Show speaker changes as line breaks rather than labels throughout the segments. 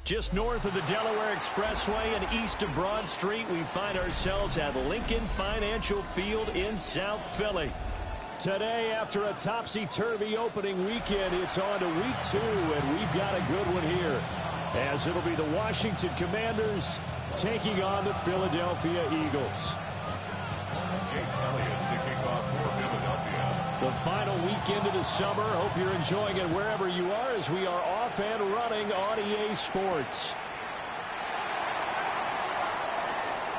Just north of the Delaware Expressway and east of Broad Street, we find ourselves at Lincoln Financial Field in South Philly. Today, after a topsy-turvy opening weekend, it's on to week 2, and we've got a good one here, as it'll be the Washington Commanders taking on the Philadelphia Eagles. The final weekend of the summer. Hope you're enjoying it wherever you are, as we are off and running on EA Sports.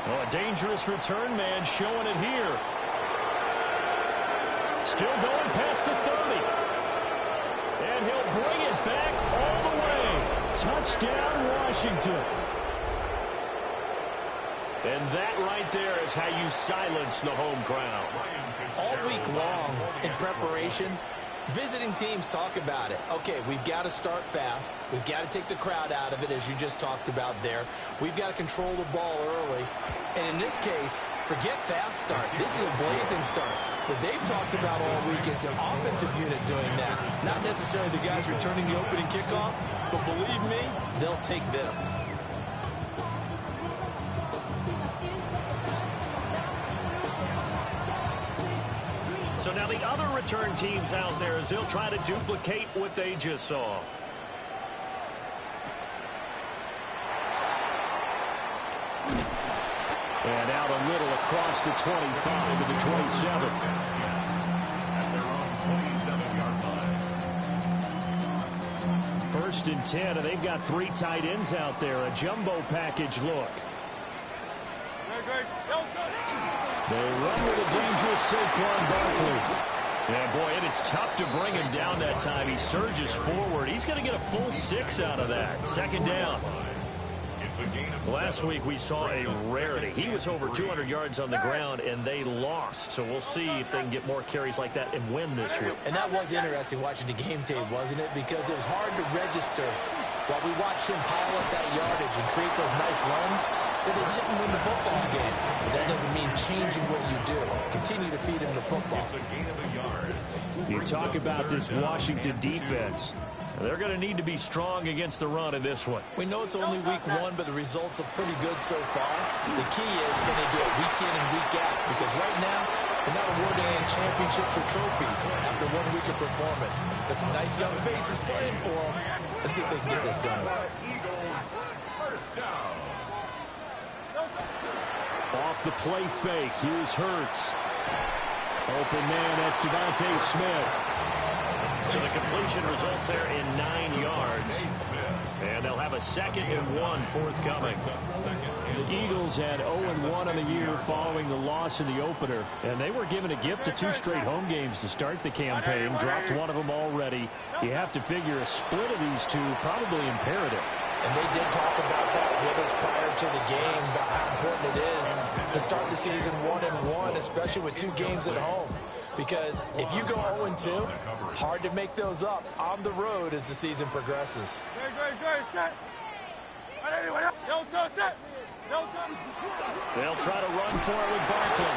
Oh, a dangerous return man showing it here. Still going past the 30. And he'll bring it back all the way. Touchdown, Washington. And that right there is how you silence the home crowd.
All week long in preparation, visiting teams talk about it. Okay, we've got to start fast. We've got to take the crowd out of it, as you just talked about there. We've got to control the ball early. And in this case, forget fast start. This is a blazing start. What they've talked about all week is the offensive unit doing that. Not necessarily the guys returning the opening kickoff, but believe me, they'll take this.
So now the other return teams out there, as they'll try to duplicate what they just saw. And out a little across the 25 to the 27.
At their own 27-yard line.
First and 10, and they've got 3 tight ends out there. A jumbo package look. They run with a dangerous Saquon Barkley. Yeah, boy, and it's tough to bring him down that time. He surges forward. He's going to get a full 6 out of that. Second down. Last week we saw a rarity. He was over 200 yards on the ground, and they lost. So we'll see if they can get more carries like that and win this week.
And that was interesting watching the game tape, wasn't it? Because it was hard to register while we watched him pile up that yardage and create those nice runs, that they didn't win the football game. But that doesn't mean changing what you do. Continue to feed him the football.
You talk about this Washington defense. They're going to need to be strong against the run in this one.
We know it's only week 1, but the results look pretty good so far. The key is, can they do it week in and week out? Because right now, they're not awarding any championships or trophies after 1 week of performance. Got some nice young faces playing for them. Let's see if they can get this done.
Off the play fake. Here's Hurts. Open man, that's Devontae Smith. So the completion results there in 9 yards. And they'll have a 2nd and 1 forthcoming. The Eagles had 0-1 on the year following the loss in the opener. And they were given a gift of 2 straight home games to start the campaign. Dropped one of them already. You have to figure a split of these two probably imperative.
And they did talk about that with us prior to the game, about how important it is to start the season 1-1, especially with 2 games at home. Because if you go 0-2, hard to make those up on the road as the season progresses.
They'll try to run for it with Barkley.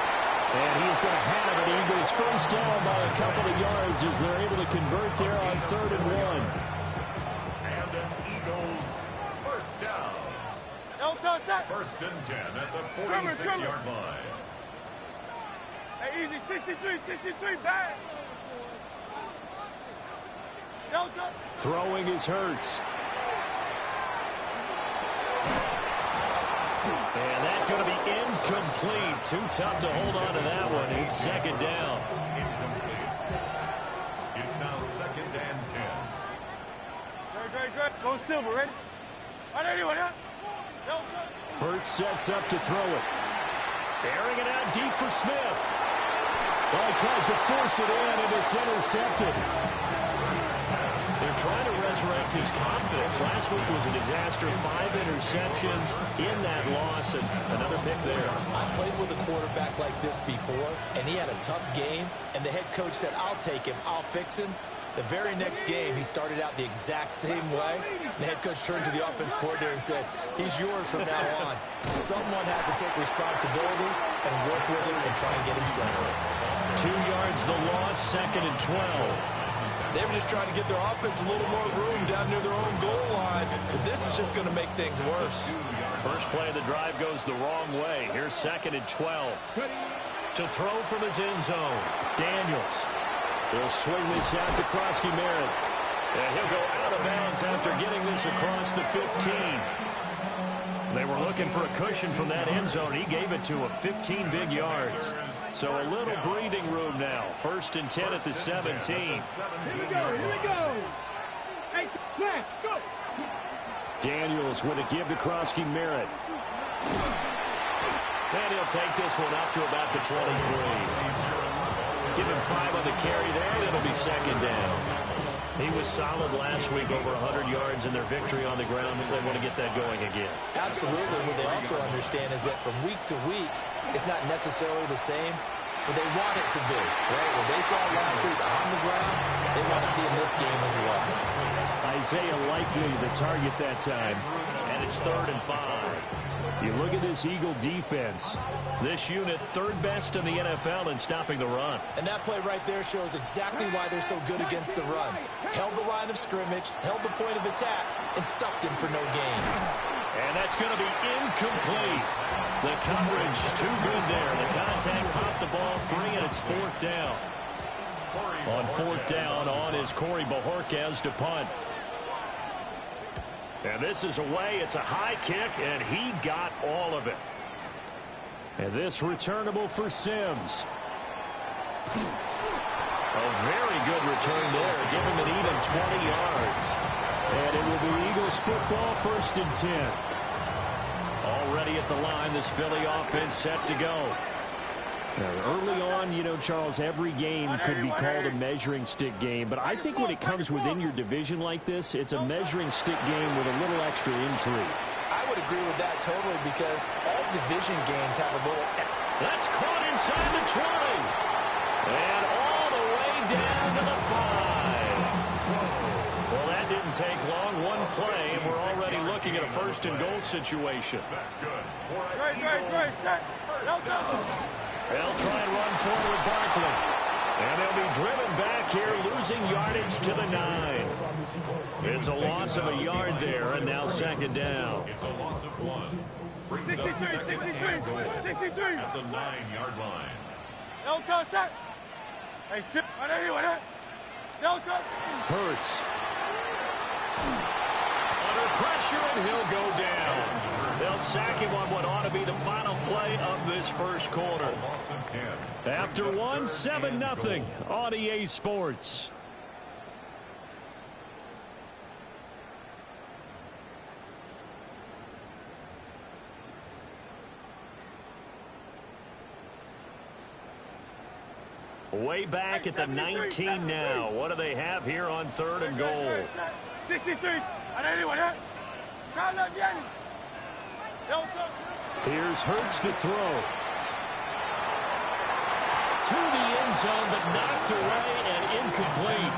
And he's going to have it. Eagles first down by a couple of yards as they're able to convert there on 3rd and 1.
And an Eagles first down. First and 10 at the 46-yard line.
Hey, easy, 63, back.
Throwing is Hurts. And that's going to be incomplete. Too tough to hold on to that one. It's 2nd down.
Incomplete. It's now 2nd and 10.
Great. Go Silver, ready?
Hurts sets up to throw it. Airing it out deep for Smith. Well, he tries to force it in, and it's intercepted. They're trying to resurrect his confidence. Last week was a disaster. 5 interceptions in that loss, and another pick there.
I played with a quarterback like this before, and he had a tough game, and the head coach said, I'll take him, I'll fix him. The very next game, he started out the exact same way. And the head coach turned to the offense coordinator and said, he's yours from now on. Someone has to take responsibility and work with him and try and get him settled.
2 yards the loss, 2nd and 12.
They were just trying to get their offense a little more room down near their own goal line. But this is just going to make things worse.
First play of the drive goes the wrong way. Here's 2nd and 12. To throw from his end zone. Daniels. He'll swing this out to Krosky Merritt. And he'll go out of bounds after getting this across the 15. They were looking for a cushion from that end zone. He gave it to him. 15 big yards. So a little breathing room now. 1st and 10 at the 17.
Here we go. Hey, flash, go.
Daniels with a give to Krosky Merritt. And he'll take this one up to about the 23. Give him 5 on the carry there, and it'll be 2nd down. He was solid last week, over 100 yards in their victory on the ground. They want to get that going again.
Absolutely. What they also understand is that from week to week, it's not necessarily the same, but they want it to be. Right? What they saw last week on the ground, they want to see in this game as well.
Isaiah Likely the target that time, and it's 3rd and 5. You look at this Eagle defense. This unit 3rd best in the NFL in stopping the run.
And that play right there shows exactly why they're so good against the run. Held the line of scrimmage, held the point of attack, and stuffed him for no gain.
And that's going to be incomplete. The coverage too good there. The contact popped the ball free, and it's 4th down. On 4th down, on is Corey Bojorquez to punt. And this is away. It's a high kick, and he got all of it. And this returnable for Sims. A very good return there. Give him an even 20 yards. And it will be Eagles football, 1st and 10. Already at the line, this Philly offense set to go. Early on, you know, Charles, every game could be called a measuring stick game. But I think when it comes within your division like this, it's a measuring stick game with a little extra intrigue.
I would agree with that totally because all division games have a little...
That's caught inside the 20. And all the way down to the 5. Well, that didn't take long. One play, and we're already looking at a 1st and goal situation.
That's good.
Great.
They'll try and run forward Barkley. And they'll be driven back here, losing yardage to the 9. It's a loss of a yard there, and now 2nd down.
It's a loss of 1. Brings up 2nd and goal at the 9-yard line.
Delta, set. Hey, sit. Delta.
Hurts. Under pressure, and he'll go down. They'll sack him on what ought to be the final play of this 1st quarter. After 1, 7-0 on EA Sports. Way back at the 19 now. What do they have here on 3rd and goal?
63.
Here's Hurts to throw. To the end zone, but knocked away and incomplete.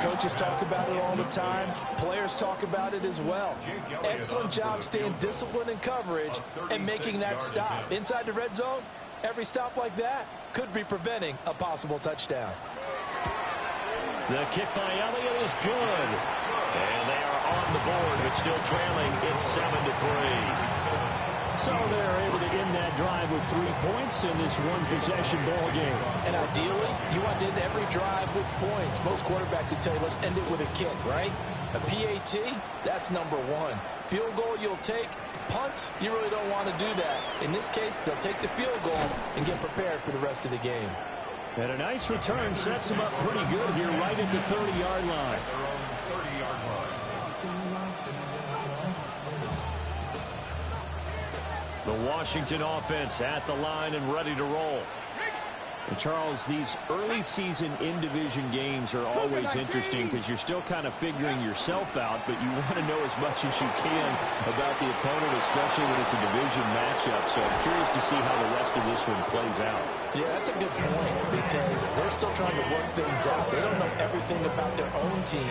Coaches talk about it all the time. Players talk about it as well. Excellent job staying disciplined in coverage and making that stop. Inside the red zone, every stop like that could be preventing a possible touchdown.
The kick by Elliott is good. And they are on the board, but still trailing. It's 7-3. So they're able to end that drive with 3 points in this one-possession ball game.
And ideally, you want to end every drive with points. Most quarterbacks would tell you, let's end it with a kick, right? A PAT, that's number 1. Field goal you'll take. Punts, you really don't want to do that. In this case, they'll take the field goal and get prepared for the rest of the game.
And a nice return sets them up pretty good here right at the 30-yard line. The Washington offense at the line and ready to roll. And Charles, these early season in-division games are always interesting because you're still kind of figuring yourself out, but you want to know as much as you can about the opponent, especially when it's a division matchup. So I'm curious to see how the rest of this one plays out.
Yeah, that's a good point because they're still trying to work things out. They don't know everything about their own team,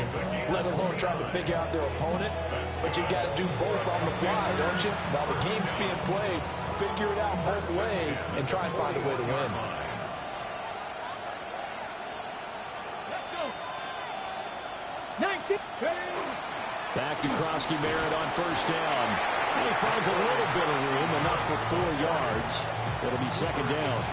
let alone trying to figure out their opponent. But you got to do both on the fly, don't you? While the game's being played, figure it out both ways and try and find a way to win.
Gronkowski Merritt on first down. He finds a little bit of room, enough for 4 yards. It'll be second down.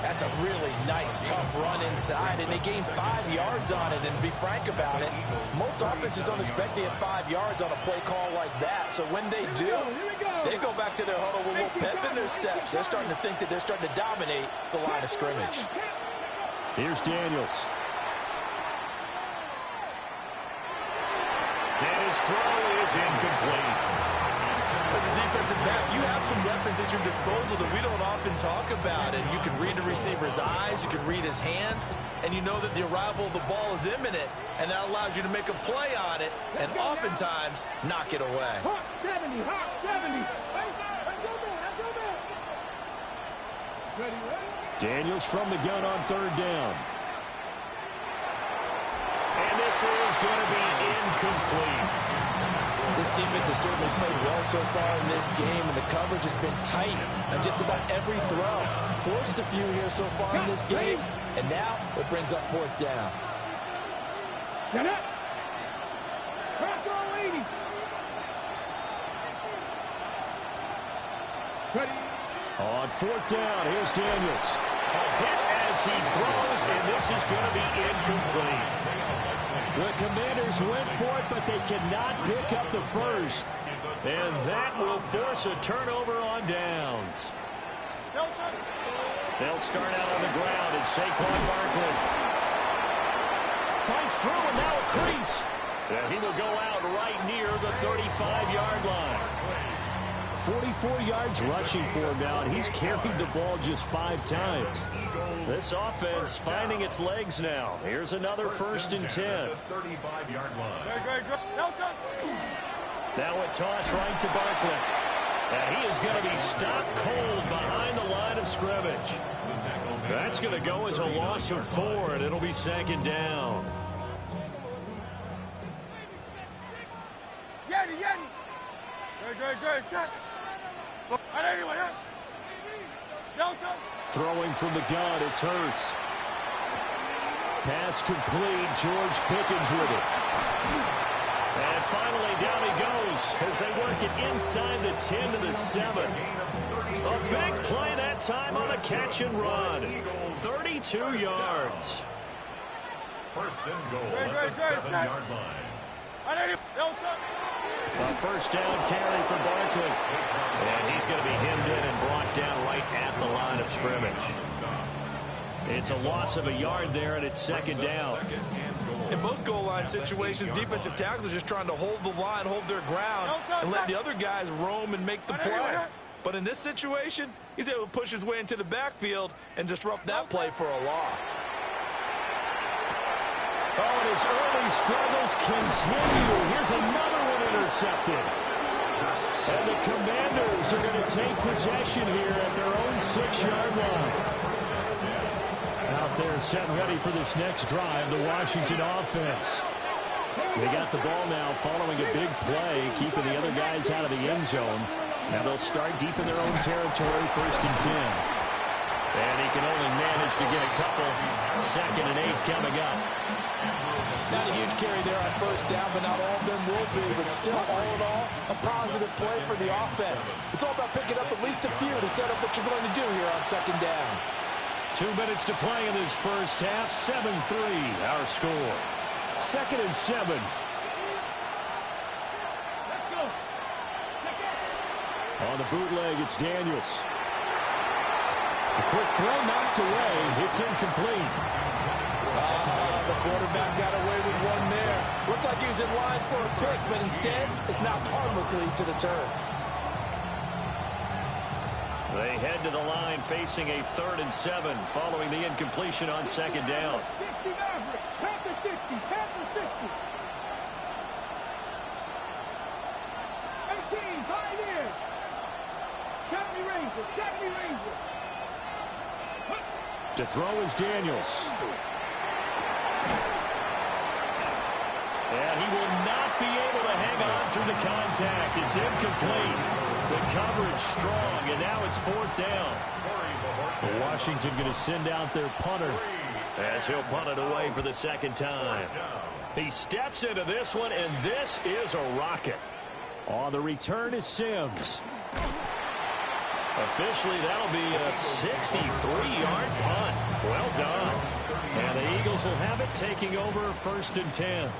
That's a really nice, tough run inside, and they gained 5 yards on it. And to be frank about it, most offenses don't expect to get 5 yards on a play call like that. So when they do, they go back to their huddle with a little pep in their steps. They're starting to think that they're starting to dominate the line of scrimmage.
Here's Daniels. And his throw is incomplete.
As a defensive back, you have some weapons at your disposal that we don't often talk about. And you can read the receiver's eyes, you can read his hands, and you know that the arrival of the ball is imminent, and that allows you to make a play on it and oftentimes knock it away.
Hot 70, hot 70.
Daniels from the gun on third down. And this is going to be incomplete.
This defense has certainly played well so far in this game, and the coverage has been tight on just about every throw. Forced a few here so far in this game, and now it brings up fourth down.
Get up. Crack 80. Ready.
On fourth down, here's Daniels. A hit as he throws, and this is going to be incomplete. The Commanders went for it, but they cannot pick up the first. And that will force a turnover on downs. They'll start out on the ground, and Saquon Barkley fights through, and now a crease. And he will go out right near the 35-yard line. 44 yards rushing for him now, and he's carried the ball just 5 times. This offense finding its legs now. Here's another first and 10. Now a toss right to Barkley. And he is going to be stopped cold behind the line of scrimmage. That's going to go as a loss of 4, and it'll be second down. Throwing from the gun, it's Hurts. Pass complete, George Pickens with it. And finally down he goes as they work it inside the 10 to the 7. A big play that time on a catch and run. 32 yards.
First and goal at the 7-yard line.
A first down carry for Barkley. And he's going to be hemmed in and brought down right at the line of scrimmage. It's a loss of a yard there, and it's second down.
In most goal line situations, defensive tackles are just trying to hold the line, hold their ground, and let the other guys roam and make the play. But in this situation, he's able to push his way into the backfield and disrupt that play for a loss.
Oh, and his early struggles continue. Here's another one intercepted. And the Commanders are going to take possession here at their own 6-yard line. Out there set ready for this next drive, the Washington offense. They got the ball now following a big play, keeping the other guys out of the end zone. Now they'll start deep in their own territory, first and 10. And he can only manage to get a couple. Second and 8 coming up.
Not a huge carry there on first down, but not all of them will be. But still, all in all, a positive play for the offense. It's all about picking up at least a few to set up what you're going to do here on second down.
2 minutes to play in this first half. 7-3 our score. Second and 7.
Let's go.
On the bootleg, it's Daniels. A quick throw knocked away. It's incomplete.
The quarterback got away with one there. Looked like he was in line for a pick, but instead, it's knocked harmlessly to the turf.
They head to the line facing a 3rd and 7 following the incompletion on second down.
60 Maverick. Panther 60. Panther 60. 18. 5 years. 70 Ranger. 70 Ranger.
To throw is Daniels. And he will not be able to hang on through the contact. It's incomplete. The coverage strong, and now it's 4th down. Washington going to send out their punter as he'll punt it away for the second time. He steps into this one, and this is a rocket. On the return is Sims. Officially, that'll be a 63-yard punt. Well done. And the Eagles will have it, taking over 1st and 10.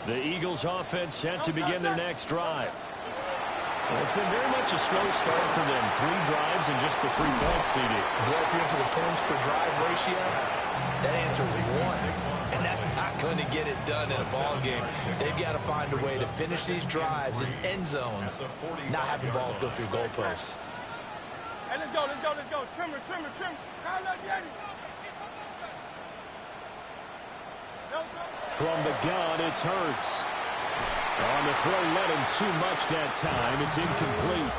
The Eagles offense set to begin their next drive. Well, it's been very much a slow start for them. 3 drives and just the 3 points, CD.
Well, if you're into the points per drive ratio, that answer is 1. And that's not going to get it done in a ball game. They've got to find a way to finish these drives in end zones, not having balls go through goalposts.
Hey, let's go, let's go, let's go. Trimmer, trimmer, trimmer.
From the gun, it's Hurts. On the throw, let him too much that time. It's incomplete.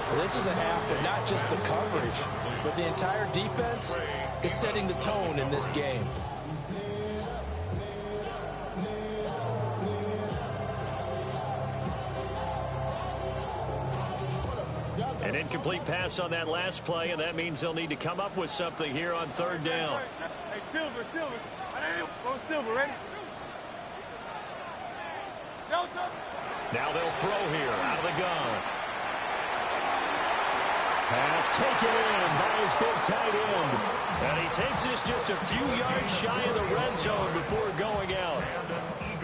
Well, this is a half of not just the coverage, but the entire defense is setting the tone in this game.
An incomplete pass on that last play, and that means they'll need to come up with something here on 3rd down.
Hey, Silver. Go Silver, ready?
Now they'll throw here out of the gun. Pass taken in by his big tight end. And he takes this just a few yards shy of the red zone before going out.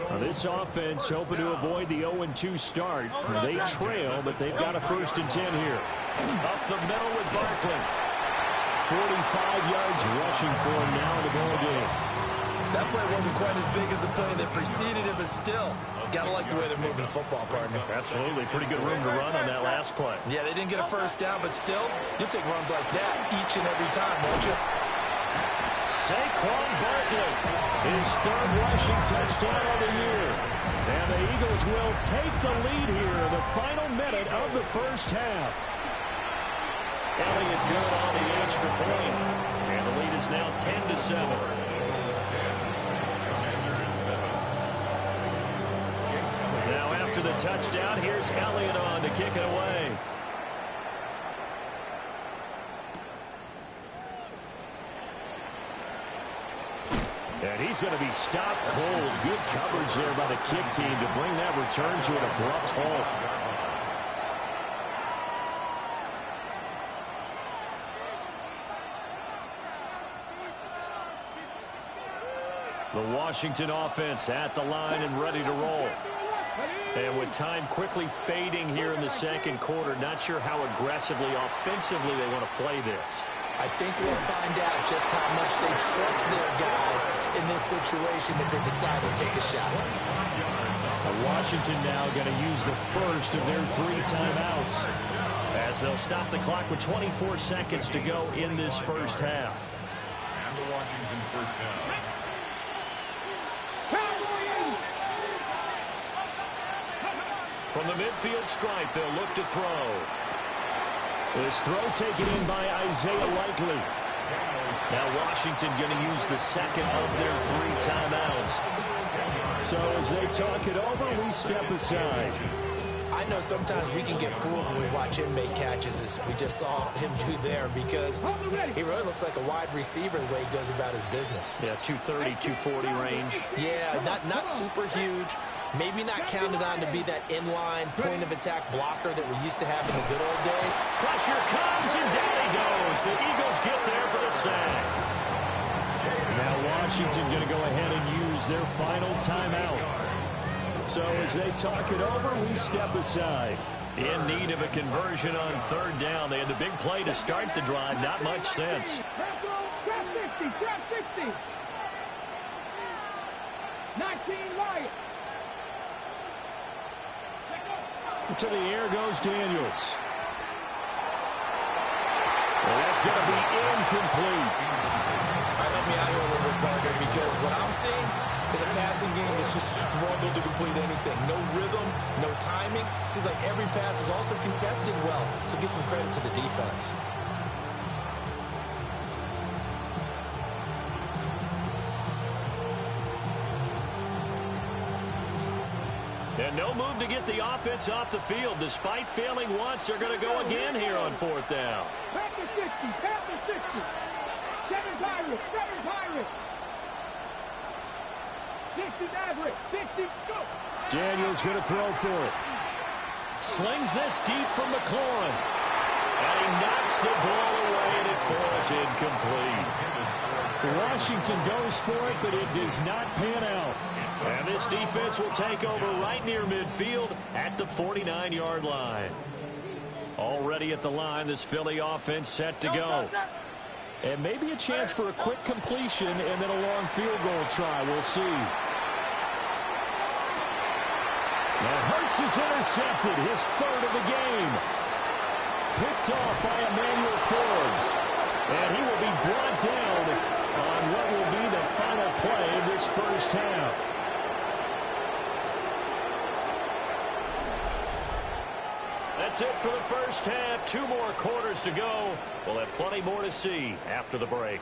Now this offense hoping to avoid the 0-2 start. They trail, but they've got a 1st and 10 here. Up the middle with Barkley. 45 yards rushing for him now in the ball game.
That play wasn't quite as big as the play that preceded it, but still, got to like the way they're moving the football, partner.
Absolutely. Pretty good room to run on that last play.
Yeah, they didn't get a 1st down, but still, you'll take runs like that each and every time, won't you?
Saquon Barkley, his 3rd rushing touchdown of the year. And the Eagles will take the lead here in the final minute of the 1st half. Elliott good on the extra point. And the lead is now 10-7. Now after the touchdown, here's Elliott on to kick it away. And he's going to be stopped cold. Good coverage there by the kick team to bring that return to an abrupt halt. The Washington offense at the line and ready to roll. And with time quickly fading here in the 2nd quarter, not sure how aggressively, offensively they want to play this.
I think we'll find out just how much they trust their guys in this situation if they decide to take a shot.
Washington now going to use the 1st of their 3 timeouts as they'll stop the clock with 24 seconds to go in this 1st half.
And the Washington 1st down.
From the midfield stripe, they'll look to throw. This throw taken in by Isaiah Likely. Now Washington going to use the 2nd of their 3 timeouts. So as they talk it over, we step aside.
I know sometimes we can get fooled when we watch him make catches, as we just saw him do there, because he really looks like a wide receiver the way he goes about his business.
Yeah, 230, 240 range.
Yeah, not super huge. Maybe not counted on to be that inline point-of-attack blocker that we used to have in the good old days.
Pressure comes, and down he goes. The Eagles get there for the sack. Now Washington going to go ahead and use their final timeout. So as they talk it over, we step aside. In need of a conversion on 3rd down. They had the big play to start the drive. Not much sense.
Trap 60. 19 Wyatt.
To the air goes Daniels. Well, that's going to be incomplete.
All right, help me out here a little bit, partner, because what I'm seeing is a passing game that's just struggled to complete anything. No rhythm, no timing. Seems like every pass is also contested well, so give some credit to the defense.
And no move to get the offense off the field. Despite failing once, they're going to go again here on 4th down.
Panther 60. 7 Pirates. 60, average. 60, go.
Daniels going to throw for it. Slings this deep from McLaurin. And he knocks the ball away, and it falls incomplete. Washington goes for it, but it does not pan out. And this defense will take over right near midfield at the 49-yard line. Already at the line, this Philly offense set to go. And maybe a chance for a quick completion and then a long field goal try. We'll see. Now Hurts is intercepted, his third of the game. Picked off by Emmanuel Forbes. And he will be brought down on what will be the final play of this first half. That's it for the first half. 2 more quarters to go. We'll have plenty more to see after the break.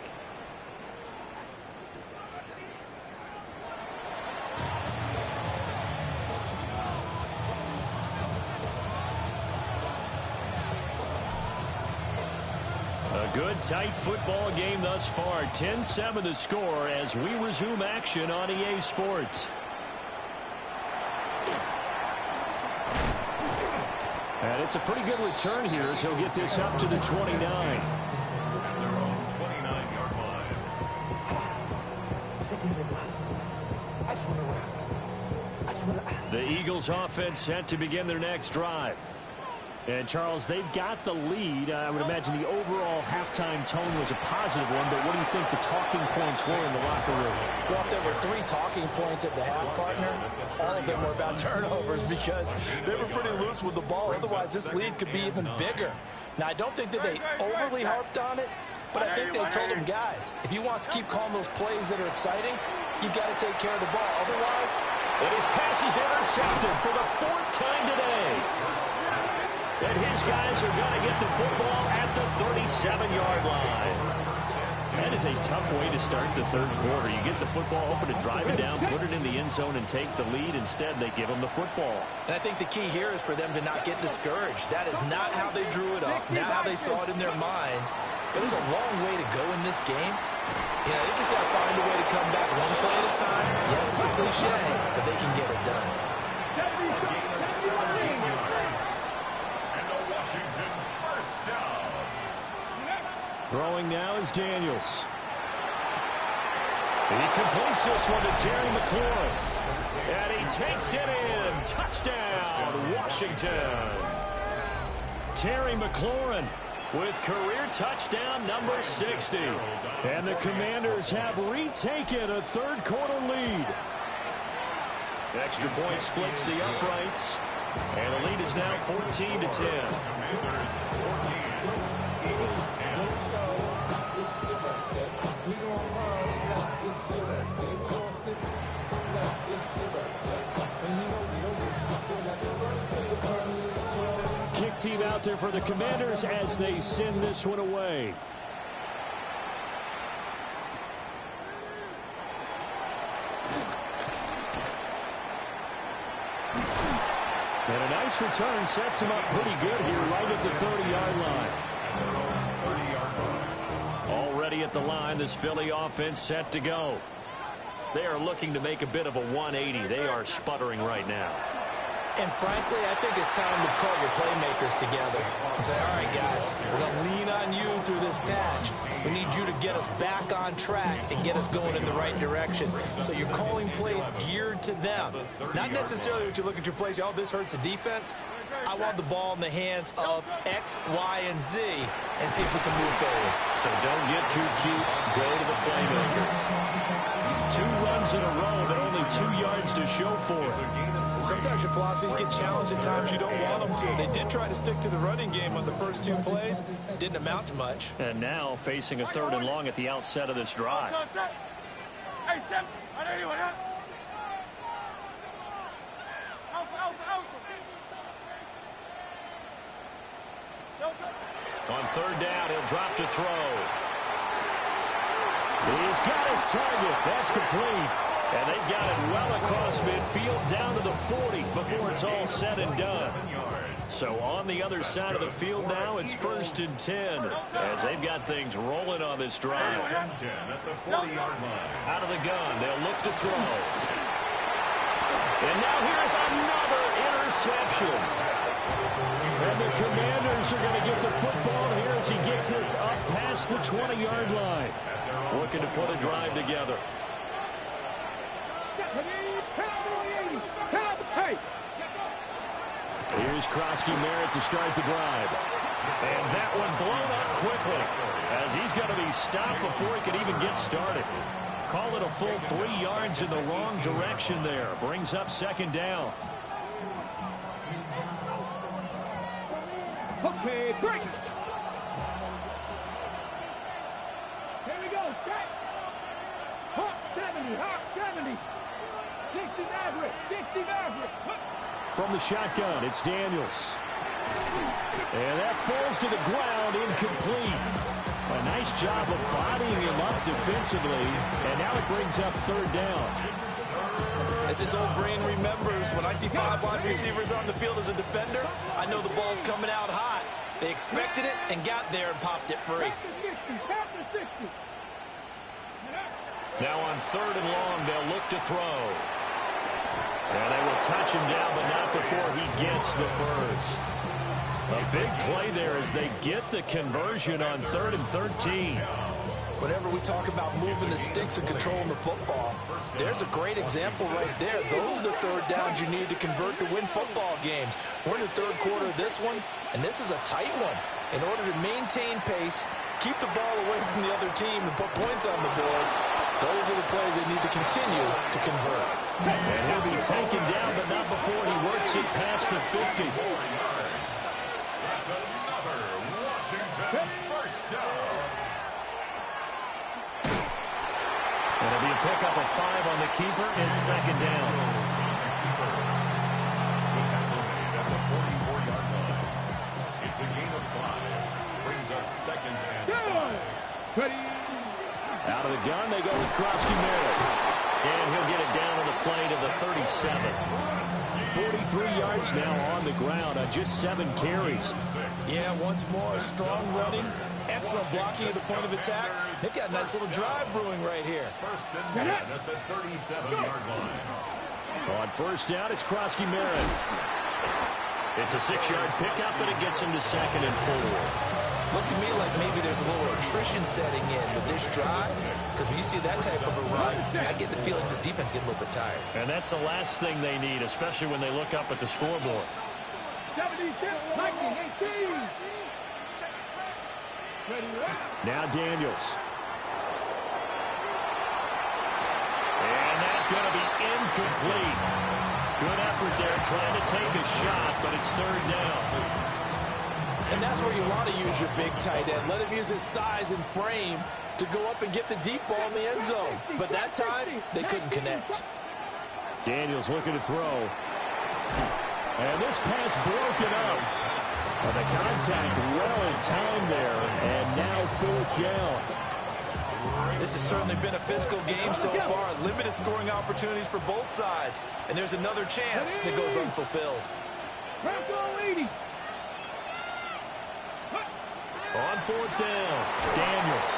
A good, tight football game thus far. 10-7 the score as we resume action on EA Sports. And it's a pretty good return here as he'll get this up to the 29.
Their own 29-yard line.
The Eagles offense set to begin their next drive. And, Charles, they've got the lead. I would imagine the overall halftime tone was a positive one, but what do you think the talking points were in the locker room?
Well, if there were 3 talking points at the half, partner, all of them were about turnovers because they were pretty loose with the ball. Otherwise, this lead could be even bigger. Now, I don't think that they overly harped on it, but I think they told them, guys, if you want to keep calling those plays that are exciting, you've got to take care of the ball. Otherwise,
and his pass is intercepted for the 4th time today. And his guys are going to get the football at the 37-yard line. That is a tough way to start the third quarter. You get the football open to drive it down, put it in the end zone, and take the lead. Instead, they give them the football.
And I think the key here is for them to not get discouraged. That is not how they drew it up, not how they saw it in their minds. It was a long way to go in this game. You know, they just got to find a way to come back one play at a time. Yes, it's a cliche, but they can get it done.
Throwing now is Daniels. He completes this one to Terry McLaurin. And he takes it in. Touchdown, Washington. Terry McLaurin with career touchdown number 60. And the Commanders have retaken a third quarter lead. Extra point splits the uprights. And the lead is now 14-10.
Commanders 14, Eagles 10.
Kick team out there for the Commanders as they send this one away. And a nice return sets him up pretty good here right at the 30-yard line. Already at the line, this Philly offense set to go. They are looking to make a bit of a 180. They are sputtering right now.
And frankly, I think it's time to call your playmakers together and say, all right, guys, we're going to lean on you through this patch. We need you to get us back on track and get us going in the right direction. So you're calling plays geared to them. Not necessarily what you look at your plays, oh, this hurts the defense. I want the ball in the hands of X, Y, and Z and see if we can move forward.
So don't get too cute. Go to the playmakers. 2 runs in a row, but only 2 yards to show for it.
Sometimes your philosophies get challenged at times you don't want them to. They did try to stick to the running game on the first 2 plays. Didn't amount to much.
And now facing a 3rd and long at the outset of this drive. On 3rd down, he'll drop to throw. He's got his target. That's complete. And they've got it well across midfield down to the 40 before it's all said and done. So on the other side of the field now, it's 1st and 10 as they've got things rolling on this drive.
At the 40-yard line.
Out of the gun, they'll look to throw. And now here's another interception. And the Commanders are going to get the football here as he gets this up past the 20-yard line. Looking to put a drive together. Here's Krosky-Merritt to start the drive. And that one blown up quickly as he's going to be stopped before he can even get started. Call it a full 3 yards in the wrong direction there. Brings up second down.
Okay, break. Here we go, set. Hawk 70, Hawk 70. 60 Maverick, 60 Maverick.
From the shotgun, it's Daniels. And that falls to the ground, incomplete. A nice job of bodying him up defensively, and now it brings up third down.
As his old brain remembers, when I see 5 wide receivers on the field as a defender, I know the ball's coming out hot. They expected it and got there and popped it free.
Now on third and long, they'll look to throw. And they will touch him down, but not before he gets the first. A big play there as they get the conversion on 3rd and 13.
Whenever we talk about moving the sticks and controlling the football, there's a great example right there. Those are the third downs you need to convert to win football games. We're in the third quarter of this one, and this is a tight one. In order to maintain pace, keep the ball away from the other team, and put points on the board, those are the plays they need to continue to convert.
And he'll be taken down, but not before he works it past the 50.
That's another Washington first down.
And it'll be a pickup of 5 on the keeper and second down.
It's a gain of 5. Brings up second and 5.
Ready.
Out of the gun, they go with Krosky-Merritt. And he'll get it down to the play to the 37. 43 yards now on the ground on just 7 carries.
Yeah, once more, strong running, excellent blocking at the point of attack. They've got a nice little drive brewing right here.
First and 10 at the 37-yard line.
On first down, it's Krosky-Merritt. It's a 6-yard pickup, but it gets him to second and 4.
Looks to me like maybe there's a little attrition setting in with this drive, because when you see that type of a run, I get the feeling the defense getting a little bit tired.
And that's the last thing they need, especially when they look up at the scoreboard.
76, 19, 18.
Now Daniels. And that's going to be incomplete. Good effort there trying to take a shot, but it's third down.
And that's where you want to use your big tight end. Let him use his size and frame to go up and get the deep ball in the end zone. But that time, they couldn't connect.
Daniels looking to throw. And this pass broken up. But the contact well timed there. And now fourth down.
This has certainly been a physical game so far. Limited scoring opportunities for both sides. And there's another chance that goes unfulfilled.
On fourth down, Daniels.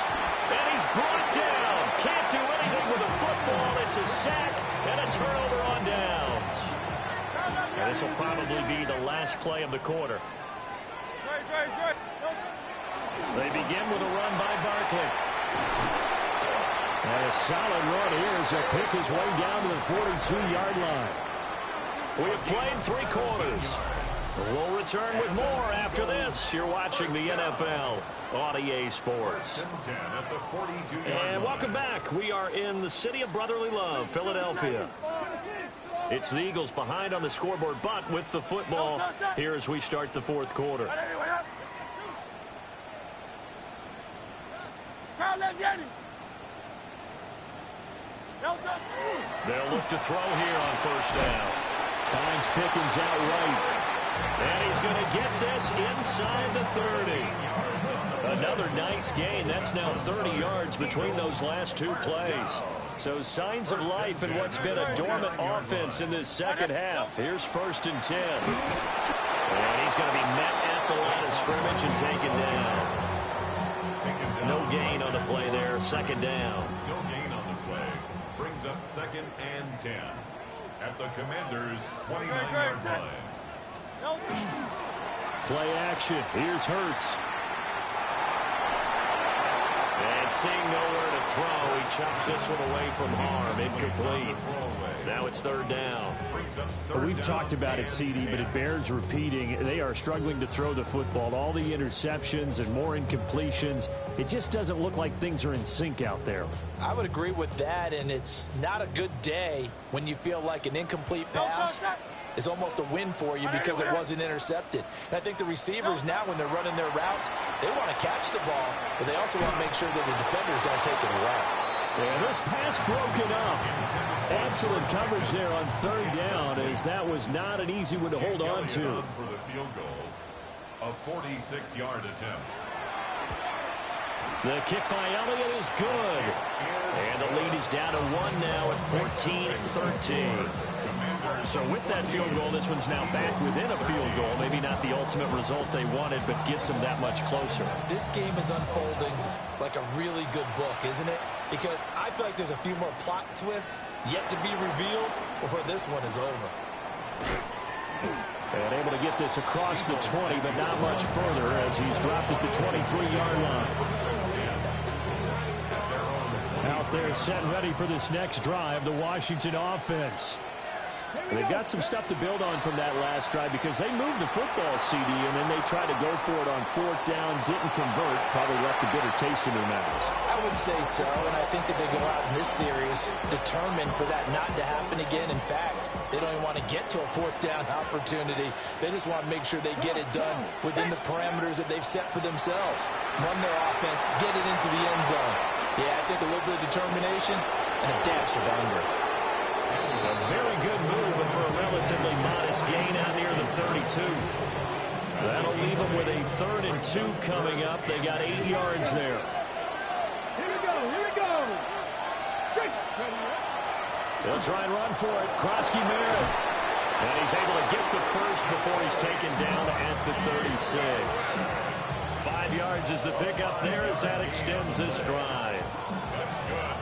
And he's brought down. Can't do anything with the football. It's a sack and a turnover on downs. And this will probably be the last play of the quarter. They begin with a run by Barkley. And a solid run here as he'll pick his way down to the 42-yard line. We have played 3 quarters. We'll return with more after this. You're watching the NFL on EA Sports. And welcome back. We are in the city of brotherly love, Philadelphia. It's the Eagles behind on the scoreboard, but with the football here as we start the fourth quarter. They'll look to throw here on first down. Finds Pickens out right. And he's going to get this inside the 30. Another nice gain. That's now 30 yards between those last 2 plays. So signs of life in what's been a dormant offense in this second half. Here's first and 10. And he's going to be met at the line of scrimmage and taken down. No gain on the play there. Second down.
No gain on the play. Brings up second and 10. at the Commanders' 29-yard line.
Play action. Here's Hurts. And seeing nowhere to throw, he chucks this one away from harm. Incomplete. Now it's third down.
We've talked about it, CD, but it bears repeating. They are struggling to throw the football. All the interceptions and more incompletions. It just doesn't look like things are in sync out there.
I would agree with that, and it's not a good day when you feel like an incomplete pass is almost a win for you because it wasn't intercepted. And I think the receivers now, when they're running their routes, they want to catch the ball, but they also want to make sure that the defenders don't take it away.
And this pass broken up. Excellent coverage there on third down, as that was not an easy one to hold on to.
For the field goal, a 46-yard attempt.
The kick by Elliott is good. And the lead is down to 1 now at 14-13. So with that field goal, this one's now back within a field goal. Maybe not the ultimate result they wanted, but gets them that much closer.
This game is unfolding like a really good book, isn't it? Because I feel like there's a few more plot twists yet to be revealed before this one is over.
And able to get this across the 20, but not much further as he's dropped it to 23-yard line. Out there set and ready for this next drive, the Washington offense. And they've got some stuff to build on from that last drive because they moved the football, CD, and then they tried to go for it on fourth down, didn't convert, probably left a bitter taste in their mouths.
I would say so, and I think that they go out in this series determined for that not to happen again. In fact, they don't even want to get to a fourth down opportunity. They just want to make sure they get it done within the parameters that they've set for themselves. Run their offense, get it into the end zone. Yeah, I think a little bit of determination and a dash of anger.
A very good move, but for a relatively modest gain out near the 32. That'll leave them with a 3rd and 2 coming up. They got 8 yards there.
Here we go, here we go.
They'll try and run for it. Krosky Merritt. And he's able to get the first before he's taken down at the 36. 5 yards is the pickup there as that extends this drive.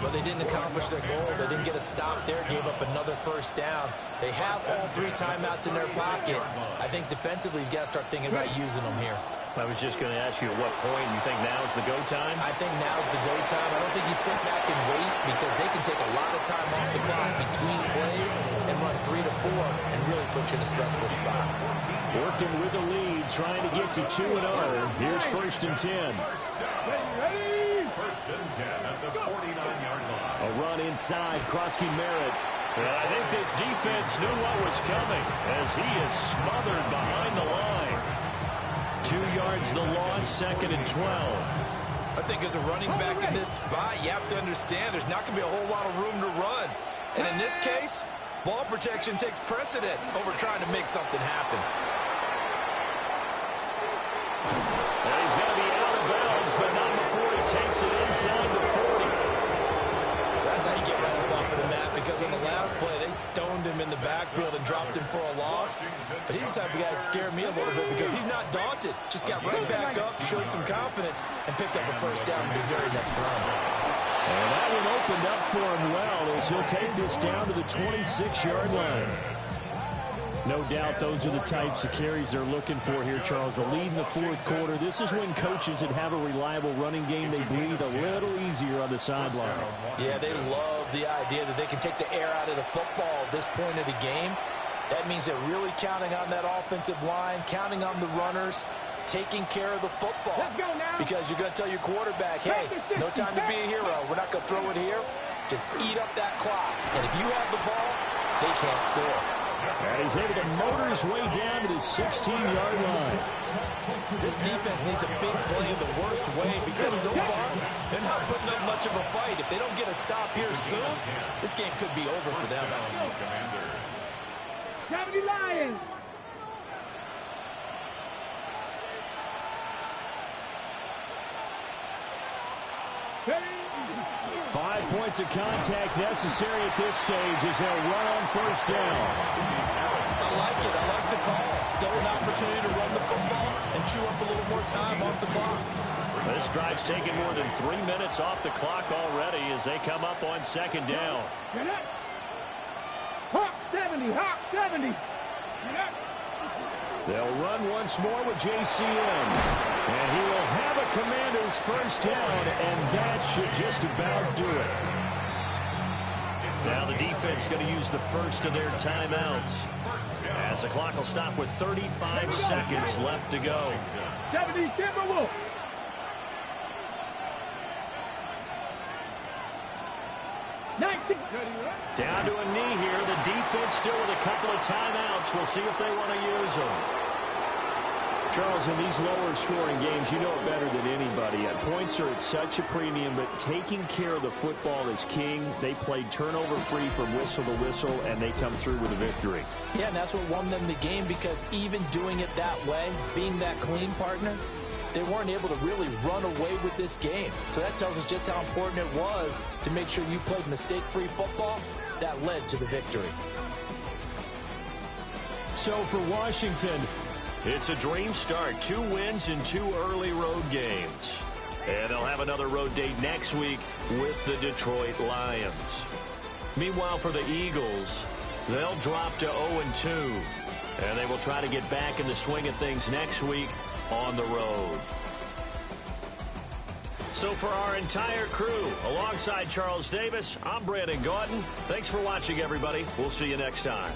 But they didn't accomplish their goal. They didn't get a stop there, gave up another first down. They have all 3 timeouts in their pocket. I think defensively you've got to start thinking about using them here.
I was just going to ask you at what point you think now's the go time?
I think now's the go time. I don't think you sit back and wait because they can take a lot of time off the clock between plays and run 3 to 4 and really put you in a stressful spot.
Working with the lead, trying to get to 2-0. Here's 1st and 10.
Ready?
1st and 10 at the 49-yard line.
A run inside, Krosky Merritt.
Well, I think this defense knew what was coming as he is smothered behind the line. 2 yards the loss, 2nd and 12.
I think as a running back in this spot, you have to understand there's not going to be a whole lot of room to run. And in this case, ball protection takes precedent over trying to make something happen.
And he's going to be out of bounds, but not before he takes it inside the 40.
That's how you get right up off of the mat, because on the last play, they stoned him in the backfield and dropped him for a loss. But he's the type of guy that scared me a little bit because he's not daunted. Just got right back up, showed some confidence, and picked up a first down with his very next run.
And that one opened up for him well as he'll take this down to the 26-yard line. No doubt those are the types of carries they're looking for here, Charles. The lead in the 4th quarter. This is when coaches that have a reliable running game, they breathe a little easier on the sideline.
Yeah, they love the idea that they can take the air out of the football at this point of the game. That means they're really counting on that offensive line, counting on the runners, taking care of the football.
Let's go now.
Because you're going to tell your quarterback, hey, no time to be a hero. We're not going to throw it here. Just eat up that clock. And if you have the ball, they can't score.
And he's able to motor his way down to the 16-yard line.
This defense needs a big play in the worst way because so far they're not putting up much of a fight. If they don't get a stop here soon, this game could be over for them.
Gravity Lions. Ready?
5 points of contact necessary at this stage as they'll run on first down.
I like it. I like the call. Still an opportunity to run the football and chew up a little more time off the clock.
This drive's taken more than 3 minutes off the clock already as they come up on 2nd down.
Get up. Hawk 7. 70, hop, 70.
They'll run once more with JCM. And he will have a Commanders first down, and that should just about do it.
Now the defense going to use the first of their timeouts, as the clock will stop with 35 seconds left to go.
70, Timberwolves.
Down to a knee here. The defense still with a couple of timeouts. We'll see if they want to use them.
Charles, in these lower scoring games, you know it better than anybody. Points are at such a premium, but taking care of the football is king. They played turnover-free from whistle to whistle, and they come through with a victory.
Yeah, and that's what won them the game, because even doing it that way, being that clean partner, they weren't able to really run away with this game. So that tells us just how important it was to make sure you played mistake-free football. That led to the victory.
So for Washington, it's a dream start. 2 wins in 2 early road games. And they'll have another road date next week with the Detroit Lions. Meanwhile, for the Eagles, they'll drop to 0-2. And they will try to get back in the swing of things next week on the road. So for our entire crew, alongside Charles Davis, I'm Brandon Gaudin. Thanks for watching, everybody. We'll see you next time.